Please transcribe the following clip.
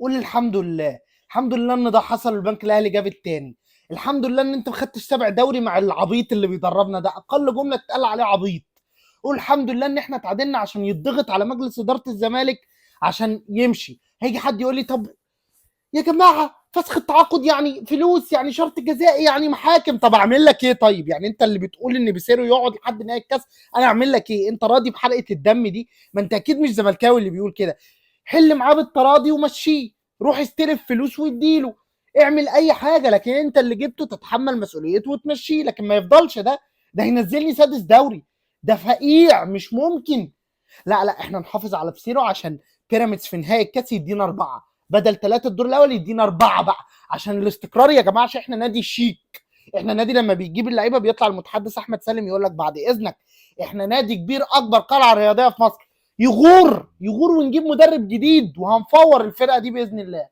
قول الحمد لله. الحمد لله ان ده حصل، البنك الاهلي جاب التاني. الحمد لله ان انت ما خدتش 7 دوري مع العبيط اللي بيدربنا ده، اقل جمله تتقال عليه عبيط. قول الحمد لله ان احنا اتعادلنا عشان يتضغط على مجلس اداره الزمالك عشان يمشي. هيجي حد يقول لي طب يا جماعه فسخ التعاقد يعني فلوس، يعني شرط جزائي، يعني محاكم. طب اعمل لك ايه؟ طيب يعني انت اللي بتقول ان بيسيرو يقعد لحد نهايه الكاس، انا اعمل لك ايه؟ انت راضي بحلقه الدم دي؟ ما انت اكيد مش زملكاوي اللي بيقول كده. حل معاه بالتراضي ومشيه، روح استلف فلوس واديله، اعمل اي حاجه، لكن انت اللي جبته تتحمل مسؤوليته وتمشيه، لكن ما يفضلش ده هينزلني سادس دوري، ده فقيع مش ممكن. لا لا، احنا نحافظ على بسيرو عشان بيراميدز في نهائي الكاس يدينا 4 بدل 3 الدور الاول، يدينا 4 بقى عشان الاستقرار يا جماعه، عشان احنا نادي شيك. احنا نادي لما بيجيب اللعيبه بيطلع المتحدث احمد سالم يقول لك بعد اذنك احنا نادي كبير، اكبر قلعه رياضيه في مصر. يغور ونجيب مدرب جديد وهنفور الفرقه دي باذن الله.